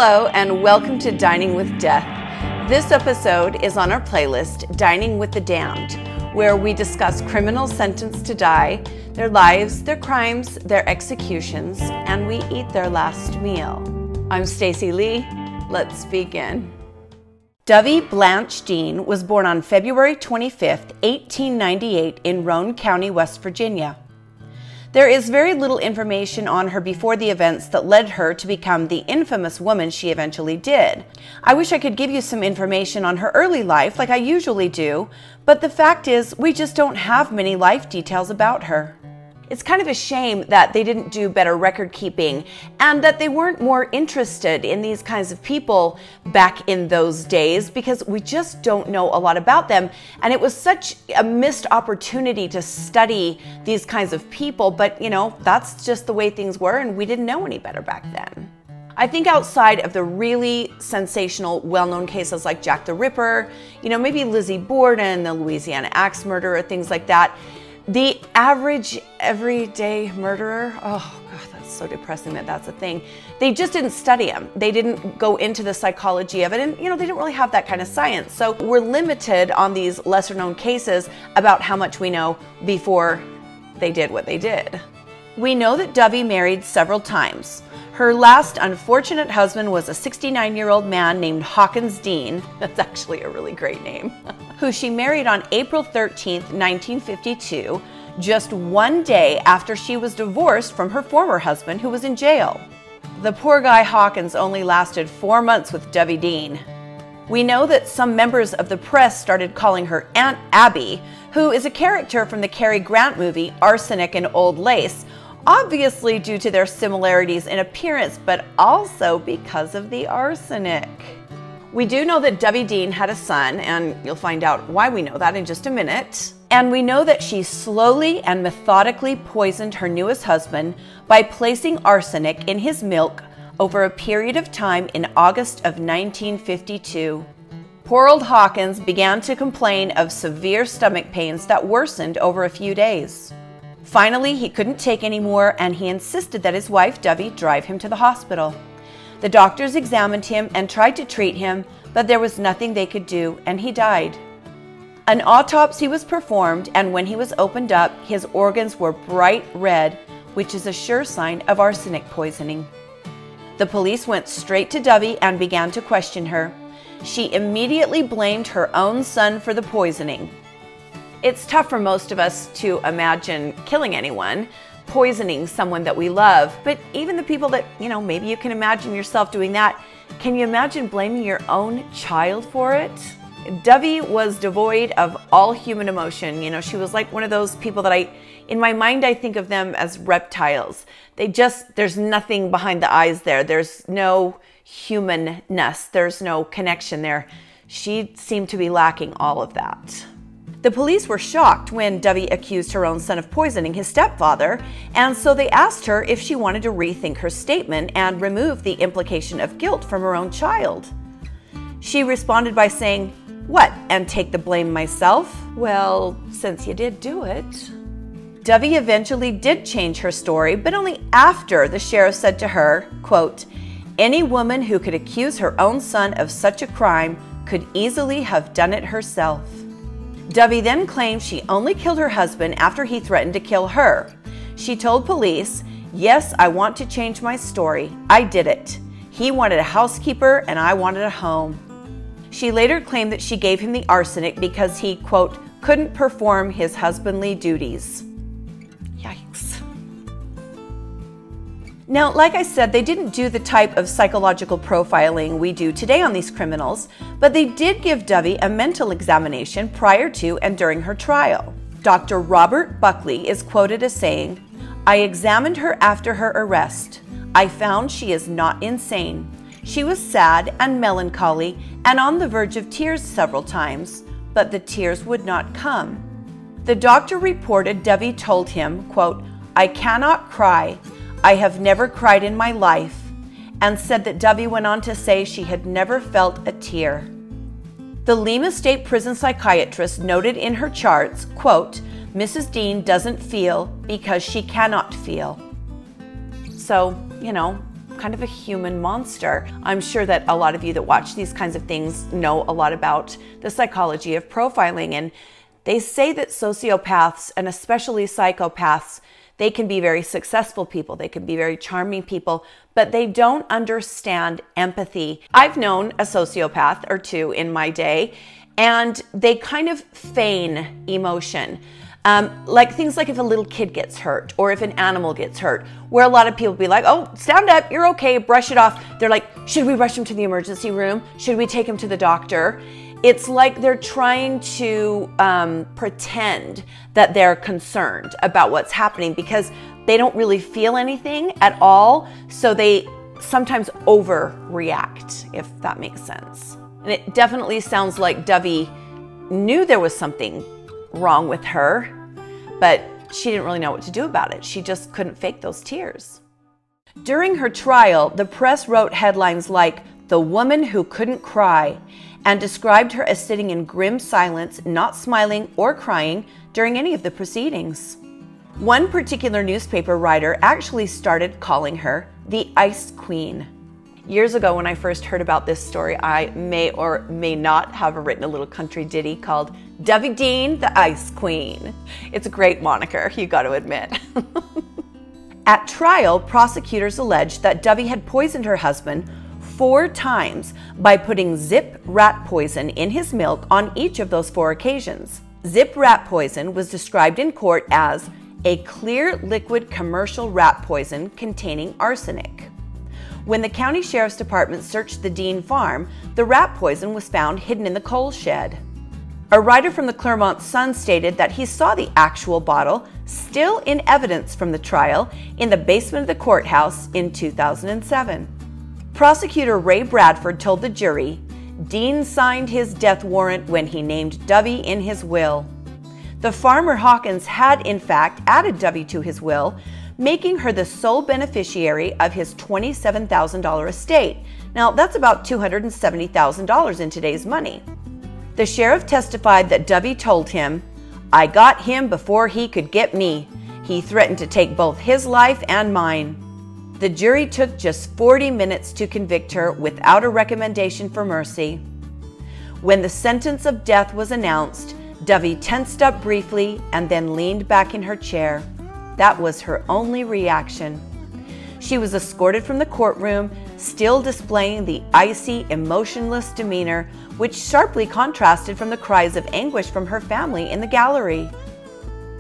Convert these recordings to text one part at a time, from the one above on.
Hello and welcome to Dining with Death. This episode is on our playlist, Dining with the Damned, where we discuss criminals sentenced to die, their lives, their crimes, their executions, and we eat their last meal. I'm Stacy Lee. Let's begin. Dovie Blanche Dean was born on February 25, 1898 in Roane County, West Virginia. There is very little information on her before the events that led her to become the infamous woman she eventually did. I wish I could give you some information on her early life like I usually do, but the fact is we just don't have many life details about her. It's kind of a shame that they didn't do better record keeping and that they weren't more interested in these kinds of people back in those days, because we just don't know a lot about them. And it was such a missed opportunity to study these kinds of people. But, you know, that's just the way things were, and we didn't know any better back then. I think outside of the really sensational, well-known cases like Jack the Ripper, you know, maybe Lizzie Borden, the Louisiana Axe murderer, things like that, the average everyday murderer, oh God, that's so depressing that that's a thing. They just didn't study them. They didn't go into the psychology of it, and you know, they didn't really have that kind of science. So we're limited on these lesser known cases about how much we know before they did what they did. We know that Dovie married several times. Her last unfortunate husband was a 69-year-old man named Hawkins Dean, that's actually a really great name, who she married on April 13, 1952, just one day after she was divorced from her former husband who was in jail. The poor guy Hawkins only lasted 4 months with Dovie Dean. We know that some members of the press started calling her Aunt Abby, who is a character from the Cary Grant movie Arsenic and Old Lace, obviously due to their similarities in appearance, but also because of the arsenic. We do know that Dovie Dean had a son, and you'll find out why we know that in just a minute. And we know that she slowly and methodically poisoned her newest husband by placing arsenic in his milk over a period of time in August of 1952. Poor old Hawkins began to complain of severe stomach pains that worsened over a few days. Finally, he couldn't take any more, and he insisted that his wife, Dovie, drive him to the hospital. The doctors examined him and tried to treat him, but there was nothing they could do, and he died. An autopsy was performed, and when he was opened up, his organs were bright red, which is a sure sign of arsenic poisoning. The police went straight to Dovie and began to question her. She immediately blamed her own son for the poisoning. It's tough for most of us to imagine killing anyone, poisoning someone that we love, but even the people that, you know, maybe you can imagine yourself doing that, can you imagine blaming your own child for it? Dovie was devoid of all human emotion. You know, she was like one of those people that in my mind, I think of them as reptiles. There's nothing behind the eyes there. There's no humanness. There's no connection there. She seemed to be lacking all of that. The police were shocked when Dovie accused her own son of poisoning his stepfather, and so they asked her if she wanted to rethink her statement and remove the implication of guilt from her own child. She responded by saying, "What, and take the blame myself? Well, since you did do it." Dovie eventually did change her story, but only after the sheriff said to her, quote, "Any woman who could accuse her own son of such a crime could easily have done it herself." Dovie then claimed she only killed her husband after he threatened to kill her. She told police, "Yes, I want to change my story. I did it. He wanted a housekeeper and I wanted a home." She later claimed that she gave him the arsenic because he, quote, couldn't perform his husbandly duties. Yikes. Now, like I said, they didn't do the type of psychological profiling we do today on these criminals, but they did give Dovie a mental examination prior to and during her trial. Dr. Robert Buckley is quoted as saying, "I examined her after her arrest. I found she is not insane. She was sad and melancholy and on the verge of tears several times, but the tears would not come." The doctor reported Dovie told him, quote, "I cannot cry. I have never cried in my life," and said that Dovie went on to say she had never felt a tear. The Lima State Prison psychiatrist noted in her charts, quote, "Mrs. Dean doesn't feel because she cannot feel." So, you know, kind of a human monster. I'm sure that a lot of you that watch these kinds of things know a lot about the psychology of profiling, and they say that sociopaths, and especially psychopaths, they can be very successful people, they can be very charming people, but they don't understand empathy. I've known a sociopath or two in my day, and they kind of feign emotion. Like things like if a little kid gets hurt or if an animal gets hurt, where a lot of people be like, oh, stand up, you're okay, brush it off. They're like, should we rush him to the emergency room? Should we take him to the doctor? It's like they're trying to pretend that they're concerned about what's happening because they don't really feel anything at all. So they sometimes overreact, if that makes sense. And it definitely sounds like Dovie knew there was something wrong with her, but she didn't really know what to do about it. She just couldn't fake those tears. During her trial, the press wrote headlines like "The Woman Who Couldn't Cry" and described her as sitting in grim silence, not smiling or crying during any of the proceedings. One particular newspaper writer actually started calling her the Ice Queen. Years ago, when I first heard about this story, I may or may not have written a little country ditty called Dovie Dean, the Ice Queen. It's a great moniker, you got to admit. At trial, prosecutors alleged that Dovie had poisoned her husband 4 times by putting Zip rat poison in his milk on each of those 4 occasions. Zip rat poison was described in court as a clear liquid commercial rat poison containing arsenic. When the county sheriff's department searched the Dean farm, the rat poison was found hidden in the coal shed. A writer from the Clermont Sun stated that he saw the actual bottle still in evidence from the trial in the basement of the courthouse in 2007. Prosecutor Ray Bradford told the jury, Dean signed his death warrant when he named Dovie in his will. The farmer Hawkins had in fact added Dovie to his will, making her the sole beneficiary of his $27,000 estate. Now, that's about $270,000 in today's money. The sheriff testified that Dovie told him, I got him before he could get me. He threatened to take both his life and mine. The jury took just 40 minutes to convict her without a recommendation for mercy. When the sentence of death was announced, Dovie tensed up briefly and then leaned back in her chair. That was her only reaction. She was escorted from the courtroom, still displaying the icy, emotionless demeanor, which sharply contrasted from the cries of anguish from her family in the gallery.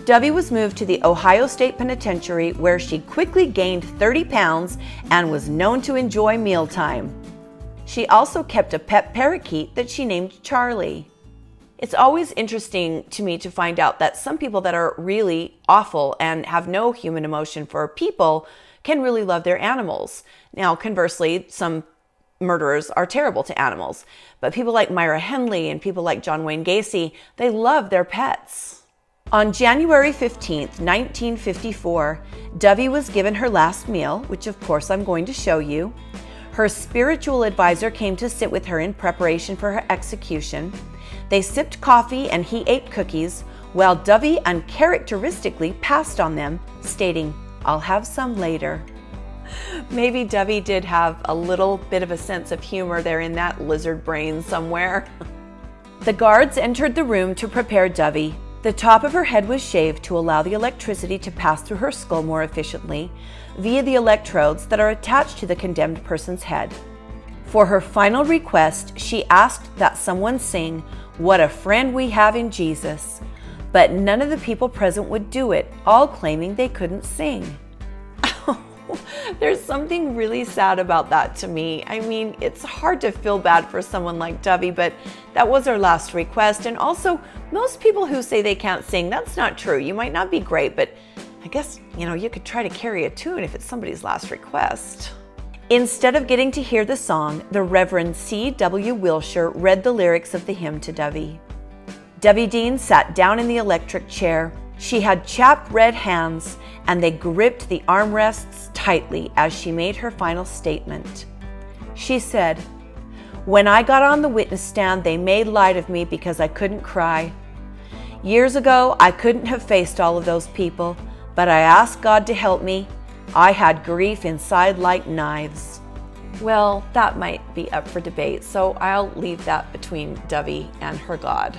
Dovie was moved to the Ohio State Penitentiary, where she quickly gained 30 pounds and was known to enjoy mealtime. She also kept a pet parakeet that she named Charlie. It's always interesting to me to find out that some people that are really awful and have no human emotion for people can really love their animals. Now, conversely, some murderers are terrible to animals. But people like Myra Henley and people like John Wayne Gacy, they love their pets. On January 15th, 1954, Dovie was given her last meal, which of course I'm going to show you. Her spiritual advisor came to sit with her in preparation for her execution. They sipped coffee and he ate cookies, while Dovie uncharacteristically passed on them, stating, I'll have some later. Maybe Dovie did have a little bit of a sense of humor there in that lizard brain somewhere. The guards entered the room to prepare Dovie. The top of her head was shaved to allow the electricity to pass through her skull more efficiently via the electrodes that are attached to the condemned person's head. For her final request, she asked that someone sing, What a Friend We Have in Jesus. But none of the people present would do it, all claiming they couldn't sing. There's something really sad about that to me. I mean, it's hard to feel bad for someone like Dovie, but that was her last request. And also, most people who say they can't sing, that's not true. You might not be great, but I guess, you could try to carry a tune if it's somebody's last request. Instead of getting to hear the song, the Reverend C.W. Wilshire read the lyrics of the hymn to Dovie. Dovie Dean sat down in the electric chair. She had chapped red hands, and they gripped the armrests tightly as she made her final statement. She said, When I got on the witness stand, they made light of me because I couldn't cry. Years ago, I couldn't have faced all of those people, but I asked God to help me, I had grief inside like knives. Well, that might be up for debate, so I'll leave that between Dovie and her God.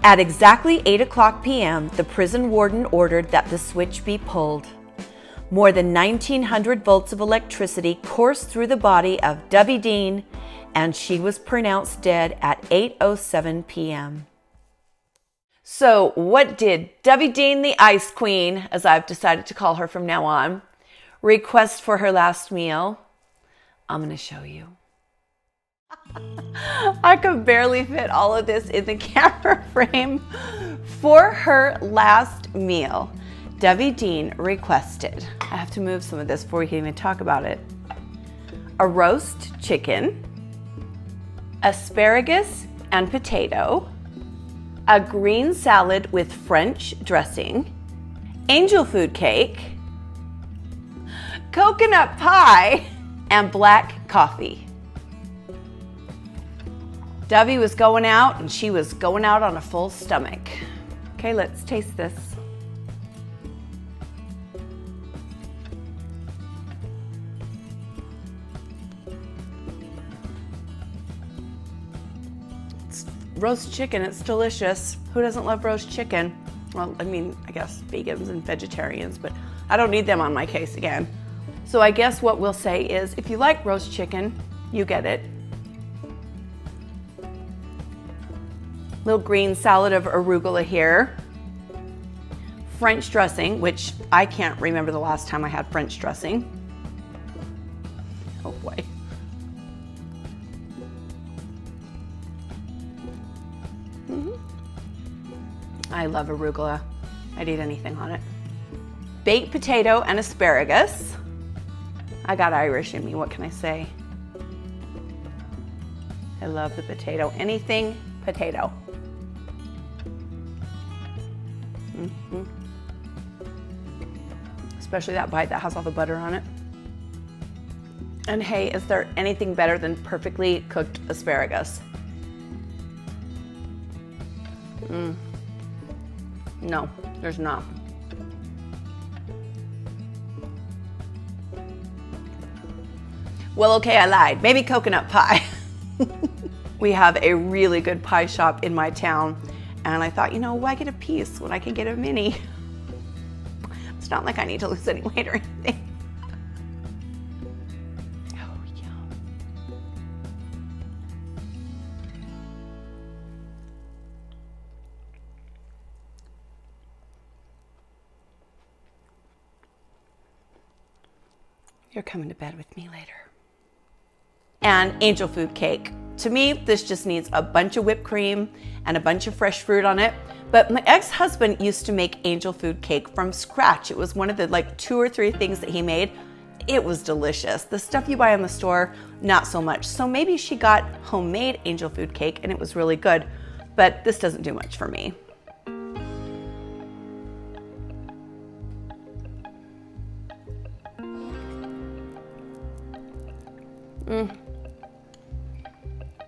At exactly 8:00 p.m., the prison warden ordered that the switch be pulled. More than 1,900 volts of electricity coursed through the body of Dovie Dean, and she was pronounced dead at 8:07 p.m. So what did Dovie Dean, the Ice Queen, as I've decided to call her from now on, request for her last meal? I'm going to show you. I could barely fit all of this in the camera frame. For her last meal, Dovie Dean requested, I have to move some of this before we can even talk about it, a roast chicken, asparagus and potato, a green salad with French dressing, angel food cake, coconut pie, and black coffee. Dovie was going out, and she was going out on a full stomach. Okay, let's taste this. It's roast chicken, it's delicious. Who doesn't love roast chicken? Well, I mean, I guess vegans and vegetarians, but I don't need them on my case again. So I guess what we'll say is, if you like roast chicken, you get it. Little green salad of arugula here. French dressing, which I can't remember the last time I had French dressing. Oh boy. I love arugula. I'd eat anything on it. Baked potato and asparagus. I got Irish in me, what can I say? I love the potato. Anything potato. Especially that bite that has all the butter on it. And hey, is there anything better than perfectly cooked asparagus? No, there's not. Well, okay, I lied. Maybe coconut pie. We have a really good pie shop in my town, and I thought, you know, why get a piece when I can get a mini? It's not like I need to lose any weight or anything. Oh, yum. You're coming to bed with me later. And angel food cake. To me, this just needs a bunch of whipped cream and a bunch of fresh fruit on it. But my ex-husband used to make angel food cake from scratch. It was one of the like 2 or 3 things that he made. It was delicious. The stuff you buy in the store, not so much. So maybe she got homemade angel food cake and it was really good, but this doesn't do much for me.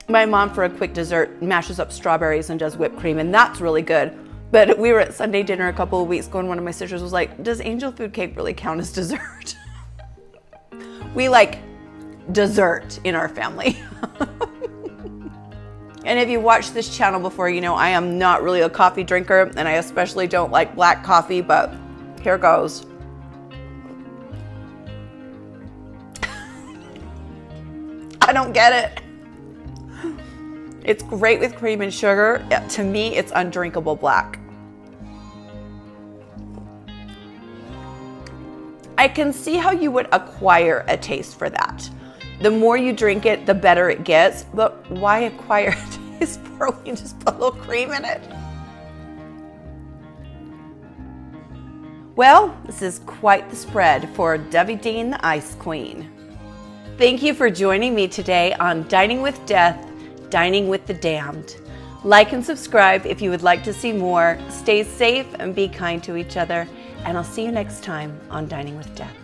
My mom, for a quick dessert, mashes up strawberries and does whipped cream, and that's really good. But we were at Sunday dinner a couple of weeks ago, and one of my sisters was like, does angel food cake really count as dessert? We like dessert in our family. And if you watched this channel before, you know I am not really a coffee drinker, and I especially don't like black coffee, but here goes. I don't get it. It's great with cream and sugar. To me, it's undrinkable black. I can see how you would acquire a taste for that. The more you drink it, the better it gets. But why acquire a taste for it when you just put a little cream in it? Well, this is quite the spread for Dovie Dean, the Ice Queen. Thank you for joining me today on Dining with Death, Dining with the Damned. Like and subscribe if you would like to see more. Stay safe and be kind to each other. And I'll see you next time on Dining with Death.